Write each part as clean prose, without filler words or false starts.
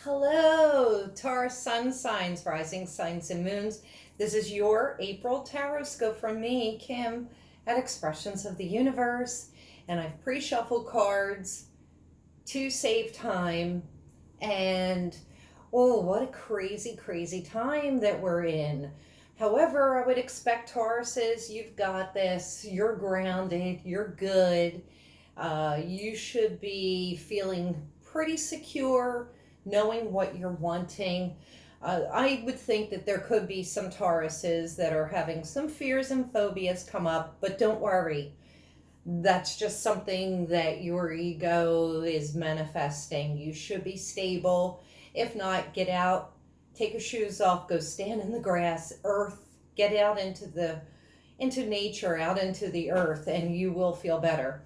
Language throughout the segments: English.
Hello, Taurus sun signs, rising signs, and moons. This is your April Horoscope from me, Kim, at Expressions of the Universe. And I've pre shuffled cards to save time. And oh, what a crazy, crazy time that we're in. However, I would expect Tauruses, you've got this, you're grounded, you're good. You should be feeling pretty secure, knowing what you're wanting. I would think that there could be some Tauruses that are having some fears and phobias come up, but don't worry. That's just something that your ego is manifesting. You should be stable. If not, get out, take your shoes off, go stand in the grass, earth, get out into nature, out into the earth, and you will feel better.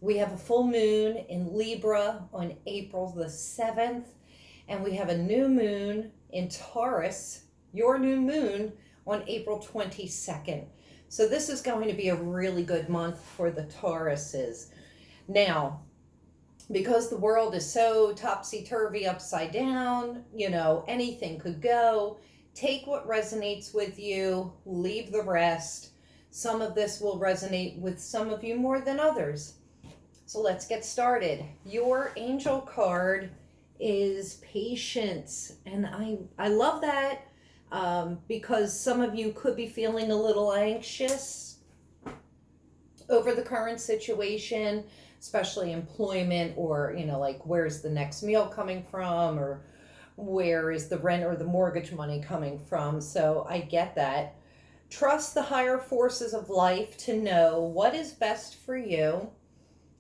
We have a full moon in Libra on April the 7th, and we have a new moon in Taurus, your new moon, on April 22nd. So this is going to be a really good month for the Tauruses. Now, because the world is so topsy-turvy, upside down, anything could go. Take what resonates with you, leave the rest. Some of this will resonate with some of you more than others. So let's get started. Your angel card is patience. And I love that because some of you could be feeling a little anxious over the current situation, especially employment or, like where's the next meal coming from, or where is the rent or the mortgage money coming from. So I get that. Trust the higher forces of life to know what is best for you.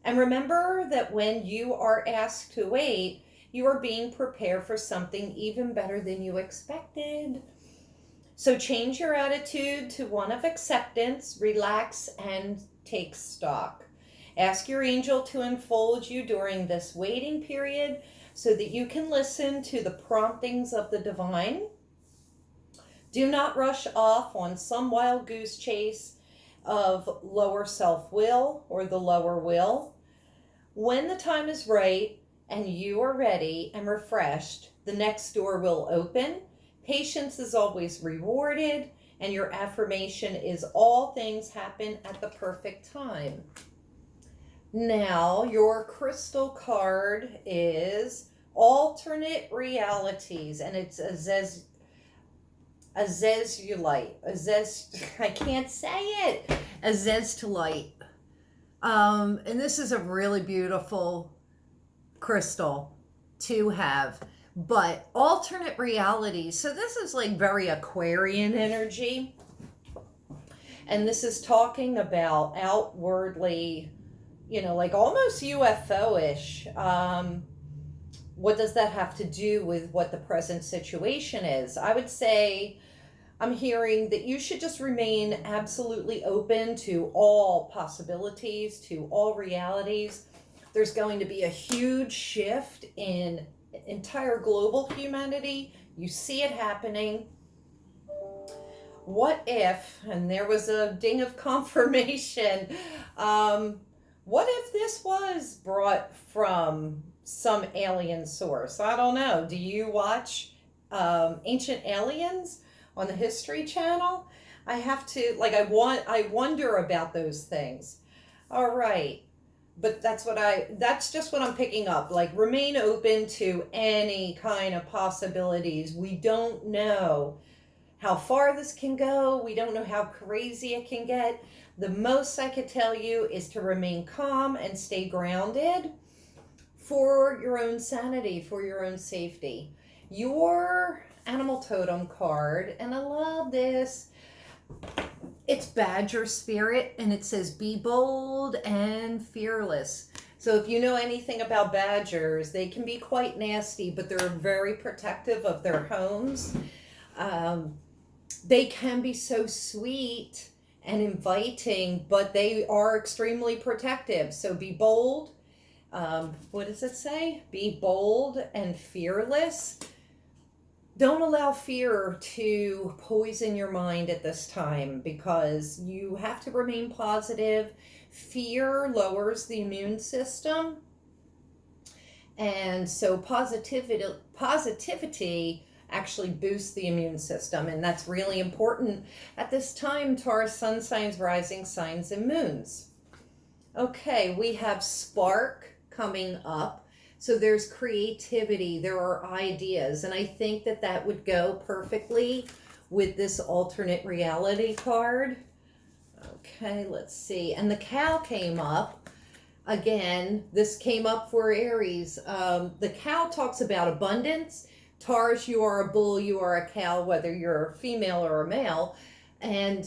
And remember that when you are asked to wait, you are being prepared for something even better than you expected. So change your attitude to one of acceptance, relax, and take stock. Ask your angel to enfold you during this waiting period so that you can listen to the promptings of the divine. Do not rush off on some wild goose chase of lower self-will or the lower will. When the time is right and you are ready and refreshed, the next door will open. Patience is always rewarded, and your affirmation is all things happen at the perfect time. Now, your crystal card is alternate realities, and it's Azezulite. I can't say it. Azezulite. And this is a really beautiful crystal to have. But alternate realities. So this is like very Aquarian energy. And this is talking about outwardly, like almost UFO-ish. What does that have to do with what the present situation is? I would say I'm hearing that you should just remain absolutely open to all possibilities, to all realities. There's going to be a huge shift in entire global humanity. You see it happening. What if, and there was a ding of confirmation, what if this was brought from some alien source? I don't know. Do you watch Ancient Aliens on the History Channel? I have to, I wonder about those things. All right. But that's just what I'm picking up. Like, remain open to any kind of possibilities. We don't know how far this can go. We don't know how crazy it can get. The most I could tell you is to remain calm and stay grounded for your own sanity, for your own safety. Your animal totem card, and I love this, it's Badger Spirit, and it says be bold and fearless. So if you know anything about badgers, they can be quite nasty, but they're very protective of their homes. They can be so sweet and inviting, but they are extremely protective. So be bold. What does it say? Be bold and fearless. Don't allow fear to poison your mind at this time, because you have to remain positive. Fear lowers the immune system, And so positivity actually boosts the immune system, and that's really important at this time, Taurus sun signs, rising signs, and moons. Okay, we have spark coming up. So there's creativity, there are ideas, and I think that that would go perfectly with this alternate reality card. Okay, let's see. And the cow came up. Again, this came up for Aries. The cow talks about abundance. Taurus, you are a bull, you are a cow, whether you're a female or a male. And,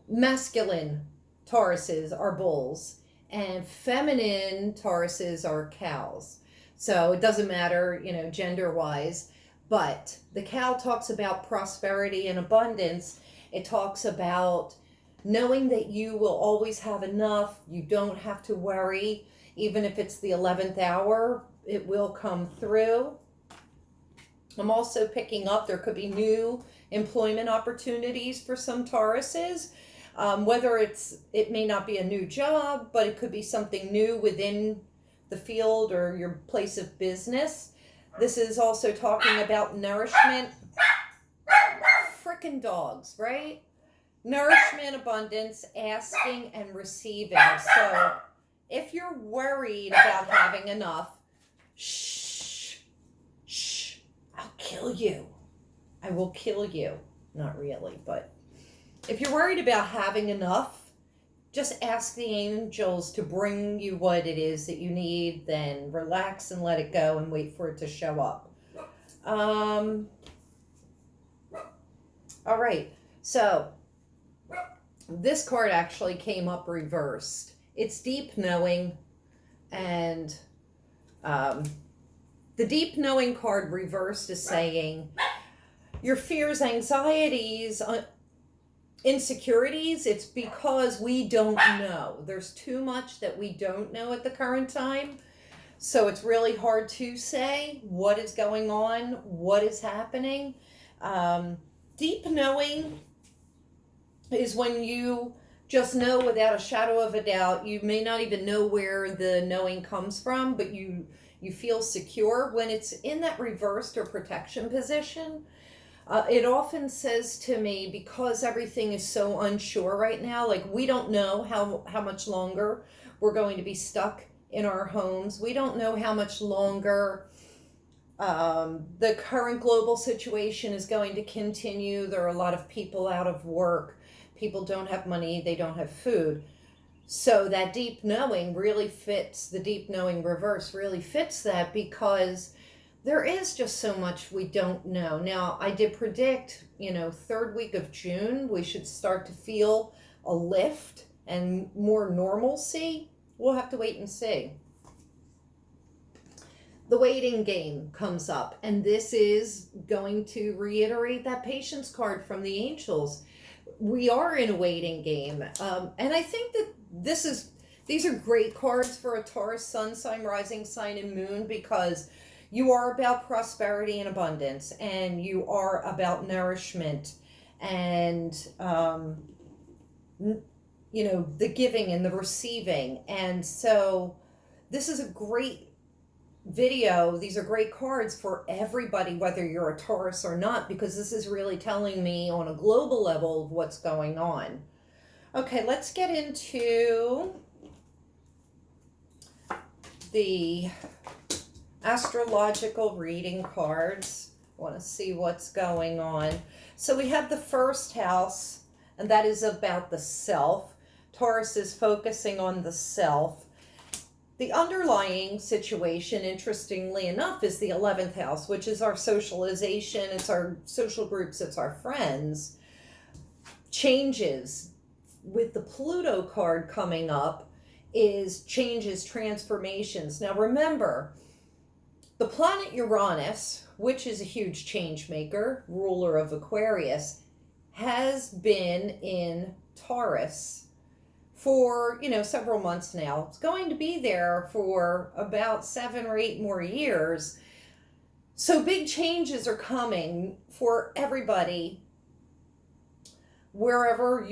masculine Tauruses are bulls, and feminine Tauruses are cows. So it doesn't matter, gender-wise. But the cow talks about prosperity and abundance. It talks about knowing that you will always have enough. You don't have to worry. Even if it's the 11th hour, it will come through. I'm also picking up there could be new employment opportunities for some Tauruses. Whether it may not be a new job, but it could be something new within the field or your place of business. This is also talking about nourishment. Frickin' dogs, right? Nourishment, abundance, asking and receiving. So if you're worried about having enough, shh, I'll kill you. I will kill you. Not really, but if you're worried about having enough, just ask the angels to bring you what it is that you need, then relax and let it go and wait for it to show up. All right, so this card actually came up reversed. It's deep knowing, and the deep knowing card reversed is saying your fears, anxieties, insecurities, it's because we don't know. There's too much that we don't know at the current time. So it's really hard to say what is going on, what is happening. Deep knowing is when you just know without a shadow of a doubt. You may not even know where the knowing comes from, but you feel secure. When it's in that reversed or protection position, it often says to me, because everything is so unsure right now, like we don't know how much longer we're going to be stuck in our homes. We don't know how much longer the current global situation is going to continue. There are a lot of people out of work. People don't have money. They don't have food. So that deep knowing really fits, the deep knowing reverse really fits that, because there is just so much we don't know. Now, I did predict, third week of June, we should start to feel a lift and more normalcy. We'll have to wait and see. The waiting game comes up, and this is going to reiterate that patience card from the angels. We are in a waiting game, and I think that these are great cards for a Taurus sun sign, rising sign, and moon, because you are about prosperity and abundance, and you are about nourishment and, the giving and the receiving. And so this is a great video. These are great cards for everybody, whether you're a Taurus or not, because this is really telling me on a global level of what's going on. Okay, let's get into the astrological reading cards. I want to see what's going on. So we have the first house, and that is about the self. Taurus is focusing on the self. The underlying situation, interestingly enough, is the 11th house, which is our socialization, it's our social groups, it's our friends. Changes. With the Pluto card coming up is changes, transformations. Now remember, the planet Uranus, which is a huge change maker, ruler of Aquarius, has been in Taurus for, several months now. It's going to be there for about 7 or 8 more years. So big changes are coming for everybody wherever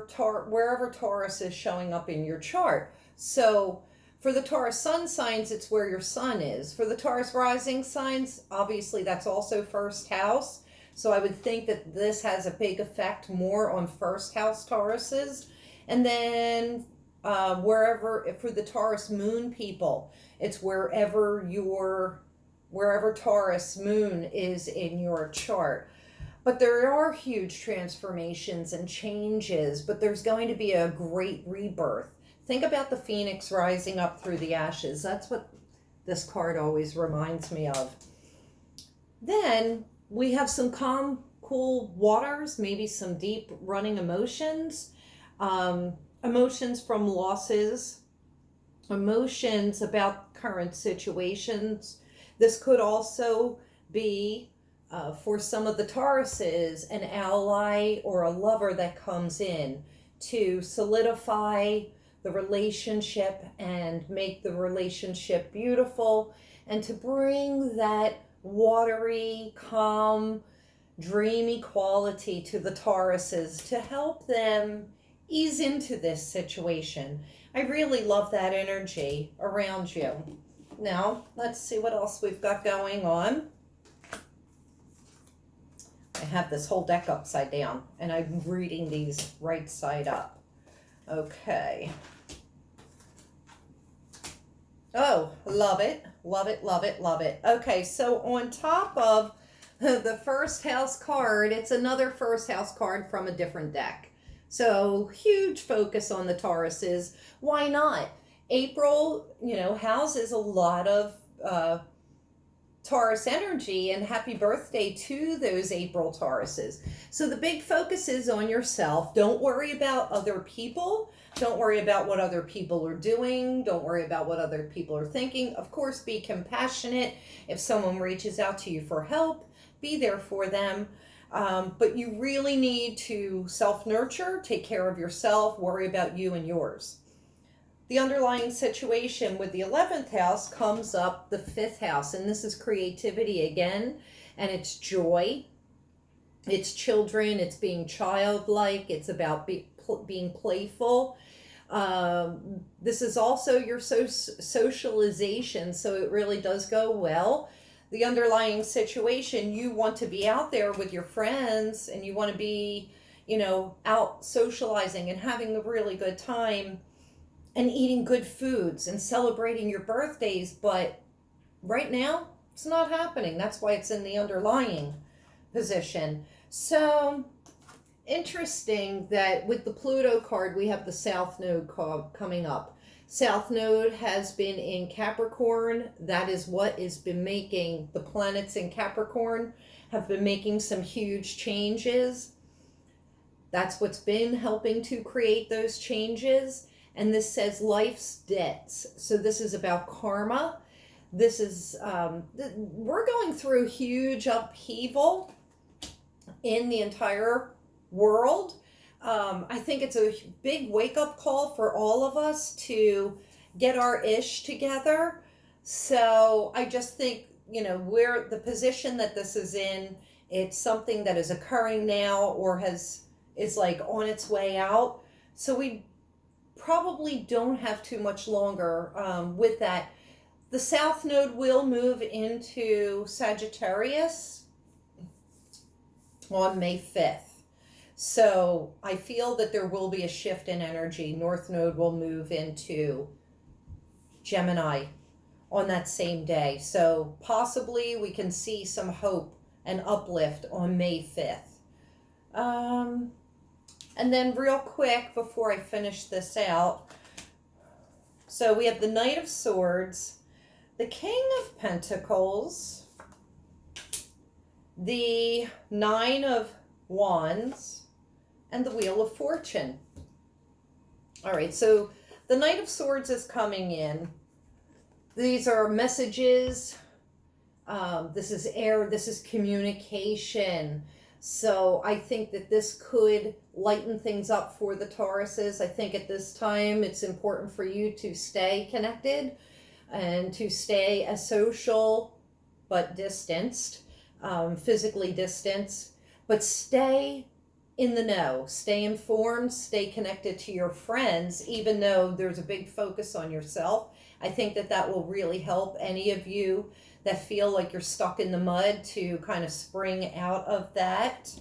Taurus is showing up in your chart. So For the Taurus sun signs, it's where your sun is. For the Taurus rising signs, obviously that's also first house. So I would think that this has a big effect more on first house Tauruses. And then wherever, for the Taurus moon people, it's wherever Taurus moon is in your chart. But there are huge transformations and changes, but there's going to be a great rebirth. Think about the phoenix rising up through the ashes. That's what this card always reminds me of. Then we have some calm, cool waters, maybe some deep running emotions, emotions from losses, emotions about current situations. This could also be, for some of the Tauruses, an ally or a lover that comes in to solidify the relationship and make the relationship beautiful, and to bring that watery, calm, dreamy quality to the Tauruses to help them ease into this situation. I really love that energy around you. Now, let's see what else we've got going on. I have this whole deck upside down, and I'm reading these right side up. Okay. Oh, love it, love it, love it, love it. Okay, so on top of the first house card, it's another first house card from a different deck. So huge focus on the Tauruses. Why not? April, houses a lot of Taurus energy, and happy birthday to those April Tauruses. So the big focus is on yourself. Don't worry about other people. Don't worry about what other people are doing. Don't worry about what other people are thinking. Of course, be compassionate. If someone reaches out to you for help, be there for them. But you really need to self-nurture, take care of yourself, worry about you and yours. The underlying situation with the 11th house comes up the 5th house, and this is creativity again, and it's joy. It's children, it's being childlike, it's about being playful. This is also your socialization, so it really does go well. The underlying situation, you want to be out there with your friends, and you want to be, out socializing and having a really good time and eating good foods and celebrating your birthdays. But right now, it's not happening. That's why it's in the underlying position. So interesting that with the Pluto card, we have the South Node coming up. South Node has been in Capricorn. That is what has been making the planets in Capricorn have been making some huge changes. That's what's been helping to create those changes. And this says life's debts. So this is about karma. This is, we're going through huge upheaval in the entire world. I think it's a big wake-up call for all of us to get our ish together. So I just think, where the position that this is in, it's something that is occurring now or is like on its way out. So we probably don't have too much longer with that. The South Node will move into Sagittarius on May 5th. So I feel that there will be a shift in energy. North Node will move into Gemini on that same day. So possibly we can see some hope and uplift on May 5th. And then real quick before I finish this out, so we have the Knight of Swords, the King of Pentacles, the Nine of Wands, and the Wheel of Fortune. All right, so the Knight of Swords is coming in. These are messages. This is air. This is communication. So I think that this could lighten things up for the Tauruses. I think at this time it's important for you to stay connected and to stay as social but distanced, physically distanced, but stay in the know, stay informed, stay connected to your friends, even though there's a big focus on yourself. I think that that will really help any of you that feel like you're stuck in the mud to kind of spring out of that.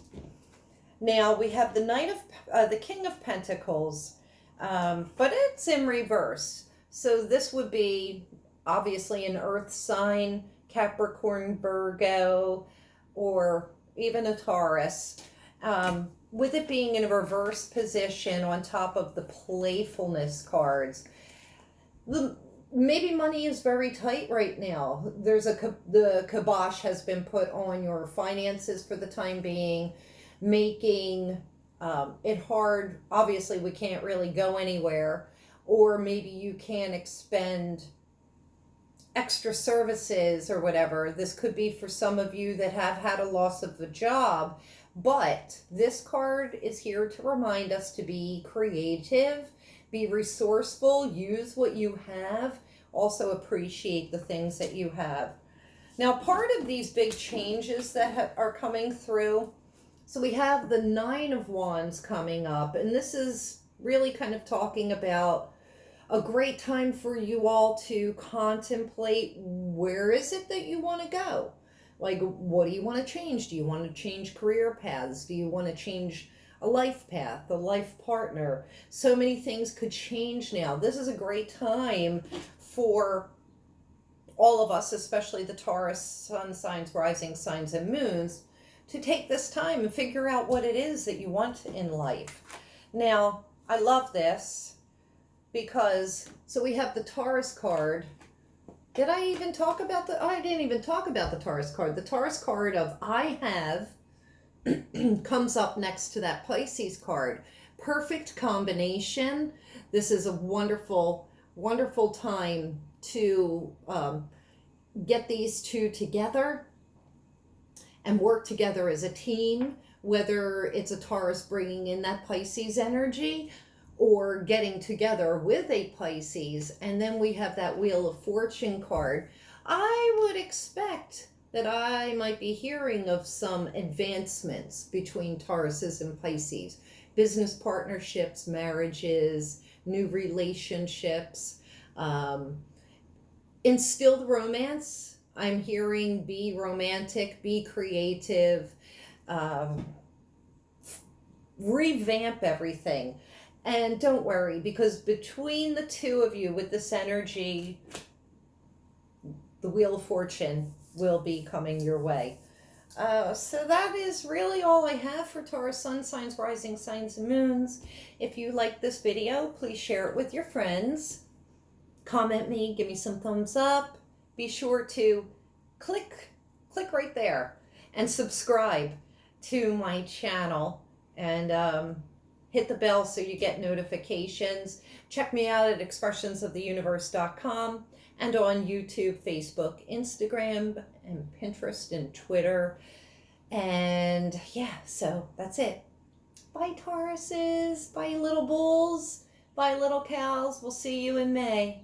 Now we have the King of Pentacles, but it's in reverse. So this would be obviously an earth sign, Capricorn, Virgo, or even a Taurus. With it being in a reverse position on top of the playfulness cards, maybe money is very tight right now. The kibosh has been put on your finances for the time being, making it hard. Obviously, we can't really go anywhere, or maybe you can't expend extra services or whatever. This could be for some of you that have had a loss of a job, but this card is here to remind us to be creative, be resourceful, use what you have, also appreciate the things that you have. Now, part of these big changes that are coming through, so we have the Nine of Wands coming up, and this is really kind of talking about a great time for you all to contemplate, where is it that you want to go? Like, what do you want to change? Do you want to change career paths? Do you want to change a life path, a life partner? So many things could change now. This is a great time for all of us, especially the Taurus sun signs, rising signs, and moons, to take this time and figure out what it is that you want in life. Now, I love this because, so we have the Taurus card. Did I even talk about I didn't even talk about the Taurus card. The Taurus card of I have comes up next to that Pisces card. Perfect combination. This is a wonderful, wonderful time to get these two together and work together as a team, whether it's a Taurus bringing in that Pisces energy or getting together with a Pisces. And then we have that Wheel of Fortune card. I would expect that I might be hearing of some advancements between Tauruses and Pisces. Business partnerships, marriages, new relationships, instilled romance. I'm hearing be romantic, be creative, revamp everything. And don't worry, because between the two of you with this energy, the Wheel of Fortune will be coming your way. So that is really all I have for Taurus sun signs, rising signs, and moons. If you like this video, please share it with your friends. Comment me, give me some thumbs up. Be sure to click right there and subscribe to my channel, and hit the bell so you get notifications. Check me out at expressionsoftheuniverse.com and on YouTube, Facebook, Instagram, and Pinterest, and Twitter. And yeah, so that's it. Bye, Tauruses. Bye, little bulls. Bye, little cows. We'll see you in May.